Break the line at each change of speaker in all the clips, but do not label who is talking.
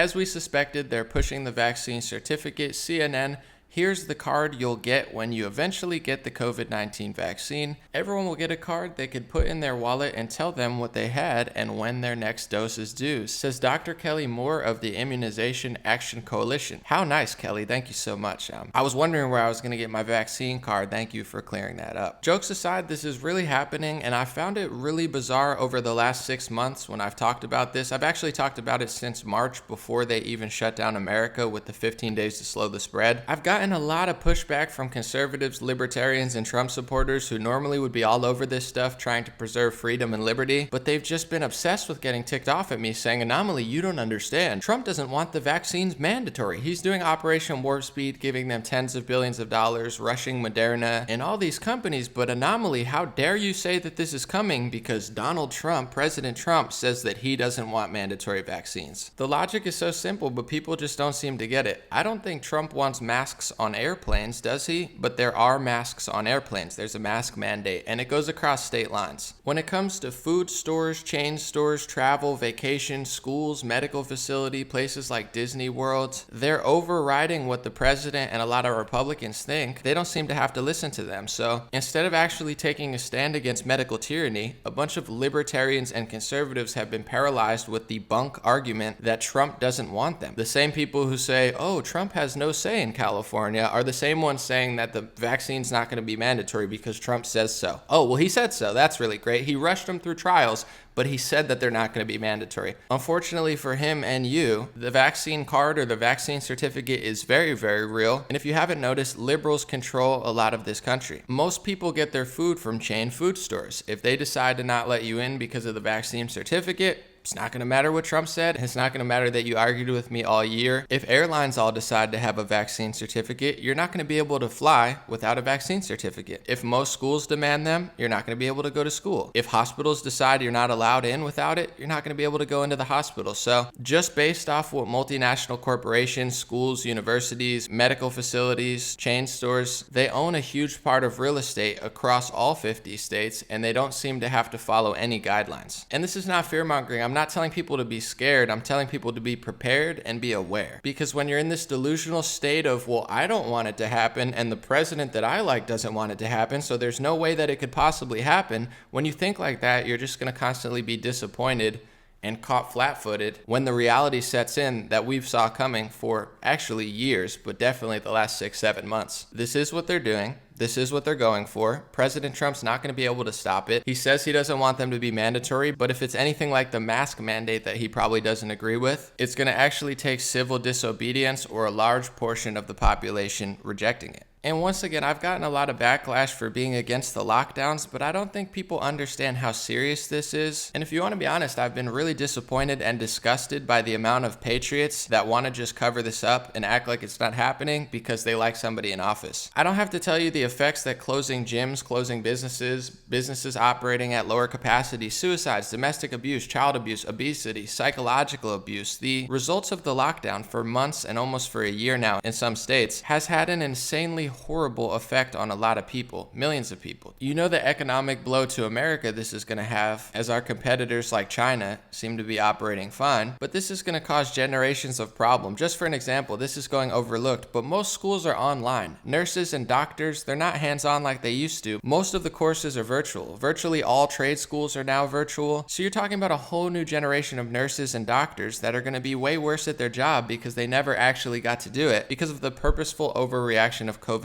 As we suspected, they're pushing the vaccine certificate. CNN, here's the card you'll get when you eventually get the COVID-19 vaccine. Everyone will get a card they could put in their wallet and tell them what they had and when their next dose is due, says Dr. Kelly Moore of the Immunization Action Coalition. How nice, Kelly. Thank you so much. I was wondering where I was going to get my vaccine card. Thank you for clearing that up. Jokes aside, this is really happening, and I found it really bizarre over the last 6 months when I've talked about this. I've actually talked about it since March, before they even shut down America with the 15 days to slow the spread. I've gotten a lot of pushback from conservatives, libertarians, and Trump supporters who normally would be all over this stuff trying to preserve freedom and liberty, but they've just been obsessed with getting ticked off at me saying, Anomaly, you don't understand. Trump doesn't want the vaccines mandatory. He's doing Operation Warp Speed, giving them tens of billions of dollars, rushing Moderna and all these companies, but Anomaly, how dare you say that this is coming because Donald Trump, President Trump, says that he doesn't want mandatory vaccines. The logic is so simple, but people just don't seem to get it. I don't think Trump wants masks on airplanes, does he? But there are masks on airplanes. There's a mask mandate, and it goes across state lines. When it comes to food stores, chain stores, travel, vacation, schools, medical facility, places like Disney World, they're overriding what the president and a lot of Republicans think. They don't seem to have to listen to them. So instead of actually taking a stand against medical tyranny, a bunch of libertarians and conservatives have been paralyzed with the bunk argument that Trump doesn't want them. The same people who say, oh, Trump has no say in California, are the same ones saying that the vaccine's not going to be mandatory because Trump says so. Oh, well, he said so. That's really great. He rushed them through trials, but he said that they're not going to be mandatory. Unfortunately for him and you, the vaccine card or the vaccine certificate is very, very real. And if you haven't noticed, liberals control a lot of this country. Most people get their food from chain food stores. If they decide to not let you in because of the vaccine certificate, it's not going to matter what Trump said. It's not going to matter that you argued with me all year. If airlines all decide to have a vaccine certificate, you're not going to be able to fly without a vaccine certificate. If most schools demand them, you're not going to be able to go to school. If hospitals decide you're not allowed in without it, you're not going to be able to go into the hospital. So just based off what multinational corporations, schools, universities, medical facilities, chain stores, they own a huge part of real estate across all 50 states, and they don't seem to have to follow any guidelines. And this is not fear-mongering. I'm not telling people to be scared. I'm telling people to be prepared and be aware. Because when you're in this delusional state of, well, I don't want it to happen, and the president that I like doesn't want it to happen, so there's no way that it could possibly happen, when you think like that, you're just going to constantly be disappointed and caught flat-footed when the reality sets in that we've saw coming for actually years, but definitely the last 6-7 months. This is what they're doing. This is what they're going for. President Trump's not going to be able to stop it. He says he doesn't want them to be mandatory, but if it's anything like the mask mandate that he probably doesn't agree with, it's going to actually take civil disobedience or a large portion of the population rejecting it. And once again, I've gotten a lot of backlash for being against the lockdowns, but I don't think people understand how serious this is. And if you want to be honest, I've been really disappointed and disgusted by the amount of patriots that want to just cover this up and act like it's not happening because they like somebody in office. I don't have to tell you the effects that closing gyms, closing businesses operating at lower capacity, suicides, domestic abuse, child abuse, obesity, psychological abuse, the results of the lockdown for months and almost for a year now in some states has had an insanely horrible effect on a lot of people, millions of people. You know the economic blow to America this is going to have, as our competitors like China seem to be operating fine, but this is going to cause generations of problem. Just for an example, this is going overlooked, but most schools are online. Nurses and doctors, they're not hands-on like they used to. Most of the courses are virtual. Virtually all trade schools are now virtual. So you're talking about a whole new generation of nurses and doctors that are going to be way worse at their job because they never actually got to do it because of the purposeful overreaction of COVID-19.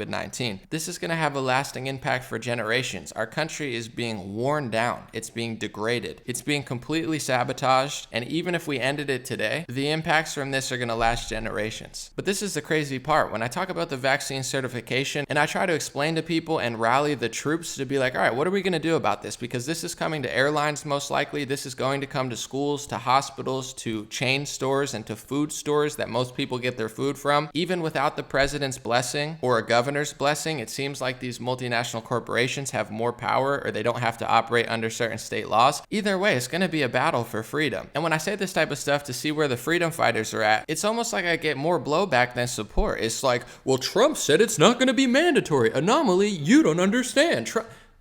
This is going to have a lasting impact for generations. Our country is being worn down. It's being degraded. It's being completely sabotaged. And even if we ended it today, the impacts from this are going to last generations. But this is the crazy part. When I talk about the vaccine certification and I try to explain to people and rally the troops to be like, all right, what are we going to do about this? Because this is coming to airlines most likely. This is going to come to schools, to hospitals, to chain stores, and to food stores that most people get their food from. Even without the president's blessing or a governor's blessing, it seems like these multinational corporations have more power or they don't have to operate under certain state laws. Either way, it's going to be a battle for freedom. And when I say this type of stuff to see where the freedom fighters are at, it's almost like I get more blowback than support. It's like, well, Trump said it's not going to be mandatory. Anomaly, you don't understand.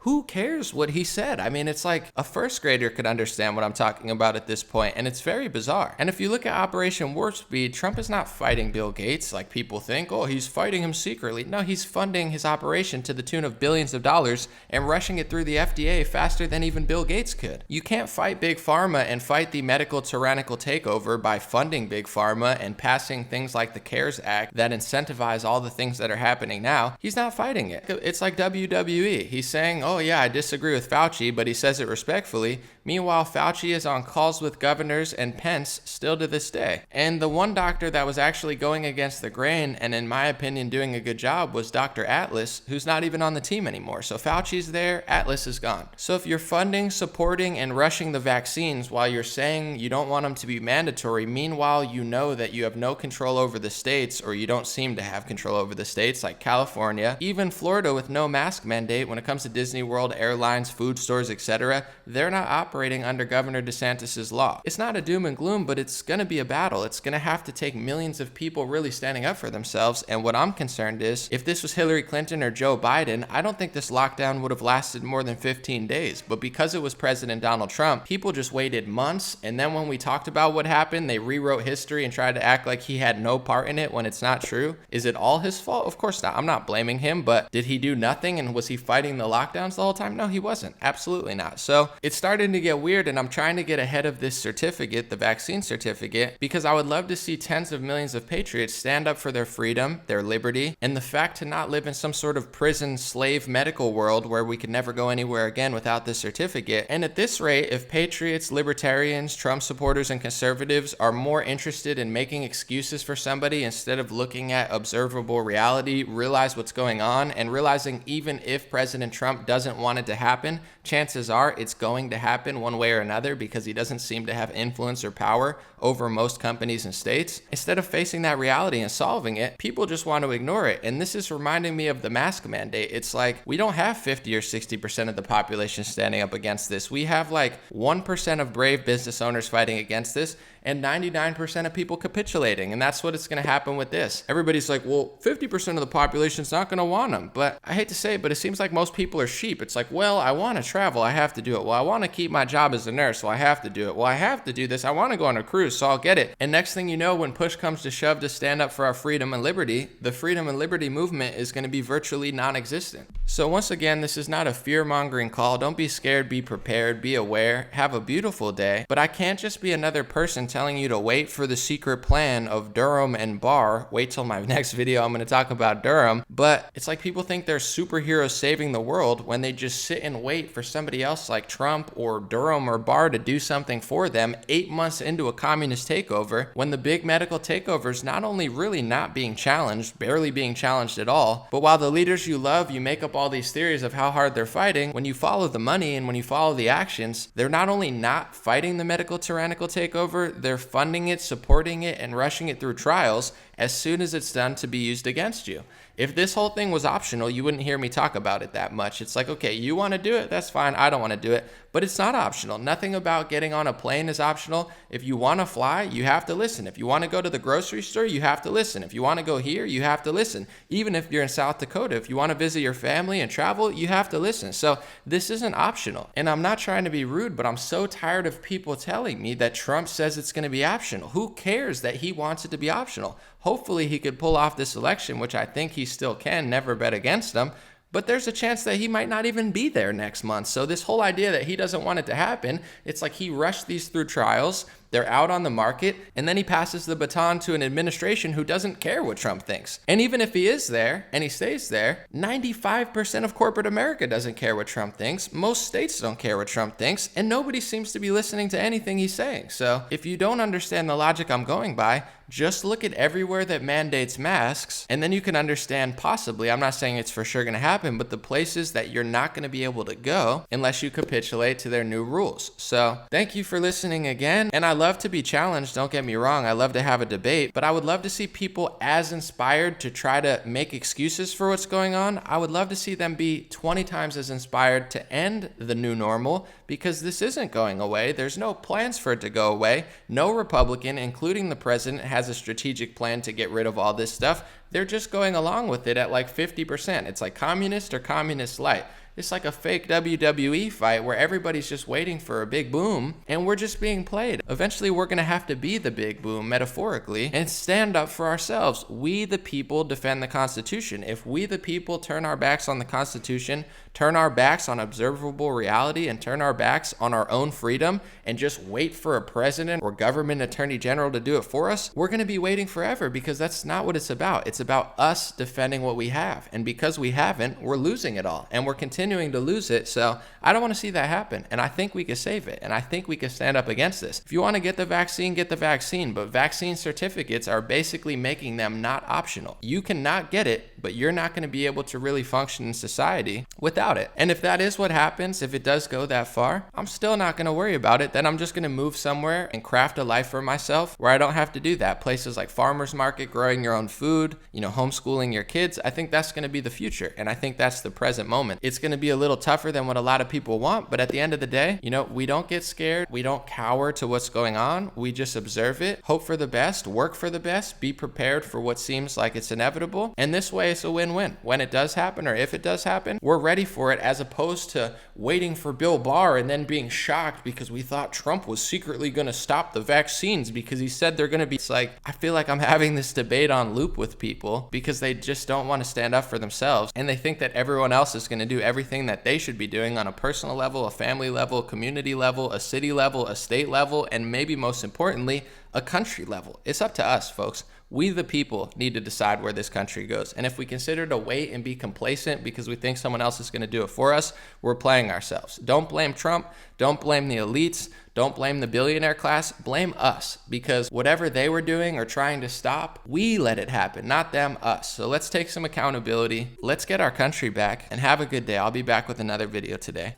Who cares what he said? I mean, it's like a first grader could understand what I'm talking about at this point, and it's very bizarre. And if you look at Operation Warp Speed, Trump is not fighting Bill Gates like people think. Oh, he's fighting him secretly. No, he's funding his operation to the tune of billions of dollars and rushing it through the FDA faster than even Bill Gates could. You can't fight Big Pharma and fight the medical tyrannical takeover by funding Big Pharma and passing things like the CARES Act that incentivize all the things that are happening now. He's not fighting it. It's like WWE. He's saying, oh yeah, I disagree with Fauci, but he says it respectfully. Meanwhile, Fauci is on calls with governors and Pence still to this day. And the one doctor that was actually going against the grain and in my opinion doing a good job was Dr. Atlas, who's not even on the team anymore. So Fauci's there, Atlas is gone. So if you're funding, supporting, and rushing the vaccines while you're saying you don't want them to be mandatory, meanwhile you know that you have no control over the states, or you don't seem to have control over the states like California, even Florida with no mask mandate when it comes to Disney World, airlines, food stores, etc., they're not operating under Governor DeSantis's law. It's not a doom and gloom, but it's going to be a battle. It's going to have to take millions of people really standing up for themselves. And what I'm concerned is, if this was Hillary Clinton or Joe Biden, I don't think this lockdown would have lasted more than 15 days. But because it was President Donald Trump, people just waited months. And then when we talked about what happened, they rewrote history and tried to act like he had no part in it when it's not true. Is it all his fault? Of course not. I'm not blaming him, but did he do nothing? And was he fighting the lockdowns the whole time? No, he wasn't. Absolutely not. So it's starting to get weird, and I'm trying to get ahead of this certificate, the vaccine certificate, because I would love to see tens of millions of patriots stand up for their freedom, their liberty, and the fact to not live in some sort of prison slave medical world where we could never go anywhere again without this certificate. And at this rate, if patriots, libertarians, Trump supporters, and conservatives are more interested in making excuses for somebody instead of looking at observable reality, realize what's going on, and realizing even if President Trump doesn't want it to happen, chances are it's going to happen one way or another because he doesn't seem to have influence or power over most companies and states. Instead of facing that reality and solving it, people just want to ignore it. And this is reminding me of the mask mandate. It's like we don't have 50 or 60% of the population standing up against this. We have like 1% of brave business owners fighting against this and 99% of people capitulating. And that's what it's going to happen with this. Everybody's like, well, 50% of the population's not going to want them. But I hate to say it, but it seems like most people are sheep. It's like, well, I want to travel, I have to do it. Well, I want to keep my job as a nurse, so I have to do it. Well, I have to do this. I want to go on a cruise, so I'll get it. And next thing you know, when push comes to shove to stand up for our freedom and liberty, the freedom and liberty movement is going to be virtually non-existent. So once again, this is not a fear-mongering call. Don't be scared, be prepared, be aware, have a beautiful day. But I can't just be another person telling you to wait for the secret plan of Durham and Barr. Wait till my next video, I'm going to talk about Durham. But it's like people think they're superheroes saving the world when they just sit and wait for somebody else like Trump or Durham or Barr to do something for them 8 months into a communist takeover, when the big medical takeover is not only really not being challenged, barely being challenged at all, but while the leaders you love, you make up all these theories of how hard they're fighting, when you follow the money and when you follow the actions, they're not only not fighting the medical tyrannical takeover, they're funding it, supporting it, and rushing it through trials as soon as it's done to be used against you. If this whole thing was optional, you wouldn't hear me talk about it that much. It's like, okay, you want to do it, that's fine. I don't want to do it, but it's not optional. Nothing about getting on a plane is optional. If you want to fly, you have to listen. If you want to go to the grocery store, you have to listen. If you want to go here, you have to listen. Even if you're in South Dakota, if you want to visit your family and travel, you have to listen. So this isn't optional. And I'm not trying to be rude, but I'm so tired of people telling me that Trump says it's going to be optional. Who cares that he wants it to be optional? Hopefully he could pull off this election, which I think he still can. Never bet against him. But there's a chance that he might not even be there next month. So this whole idea that he doesn't want it to happen, it's like he rushed these through trials. They're out on the market, and then he passes the baton to an administration who doesn't care what Trump thinks. And even if he is there and he stays there, 95% of corporate America doesn't care what Trump thinks. Most states don't care what Trump thinks, and nobody seems to be listening to anything he's saying. So if you don't understand the logic I'm going by, just look at everywhere that mandates masks, and then you can understand possibly, I'm not saying it's for sure going to happen, but the places that you're not going to be able to go unless you capitulate to their new rules. So thank you for listening again, and I love to be challenged, don't get me wrong, I love to have a debate, but I would love to see people as inspired to try to make excuses for what's going on. I would love to see them be 20 times as inspired to end the new normal, because this isn't going away. There's no plans for it to go away. No Republican, including the president, has a strategic plan to get rid of all this stuff. They're just going along with it at like 50%. It's like communist or communist light. It's like a fake WWE fight where everybody's just waiting for a big boom and we're just being played. Eventually, we're going to have to be the big boom, metaphorically, and stand up for ourselves. We, the people, defend the Constitution. If we, the people, turn our backs on the Constitution, turn our backs on observable reality, and turn our backs on our own freedom, and just wait for a president or government attorney general to do it for us, we're going to be waiting forever, because that's not what it's about. It's about us defending what we have. And because we haven't, we're losing it all. And we're continuing to lose it. So I don't want to see that happen. And I think we can save it. And I think we can stand up against this. If you want to get the vaccine, get the vaccine. But vaccine certificates are basically making them not optional. You cannot get it, but you're not going to be able to really function in society without it. And if that is what happens, if it does go that far, I'm still not going to worry about it. Then I'm just going to move somewhere and craft a life for myself where I don't have to do that. Places like farmers market, growing your own food, homeschooling your kids. I think that's going to be the future. And I think that's the present moment. It's going to be a little tougher than what a lot of people want. But at the end of the day, we don't get scared. We don't cower to what's going on. We just observe it, hope for the best, work for the best, be prepared for what seems like it's inevitable. And this way it's a win-win. When it does happen, or if it does happen, we're ready for it, as opposed to waiting for Bill Barr and then being shocked because we thought Trump was secretly going to stop the vaccines because he said they're going to be. It's like, I feel like I'm having this debate on loop with people because they just don't want to stand up for themselves, and they think that everyone else is going to do everything that they should be doing on a personal level, a family level, community level, a city level, a state level, and maybe most importantly, a country level. It's up to us, folks. We, the people, need to decide where this country goes. And if we consider to wait and be complacent because we think someone else is going to do it for us, we're playing ourselves. Don't blame Trump. Don't blame the elites. Don't blame the billionaire class. Blame us, because whatever they were doing or trying to stop, we let it happen, not them, us. So let's take some accountability. Let's get our country back and have a good day. I'll be back with another video today.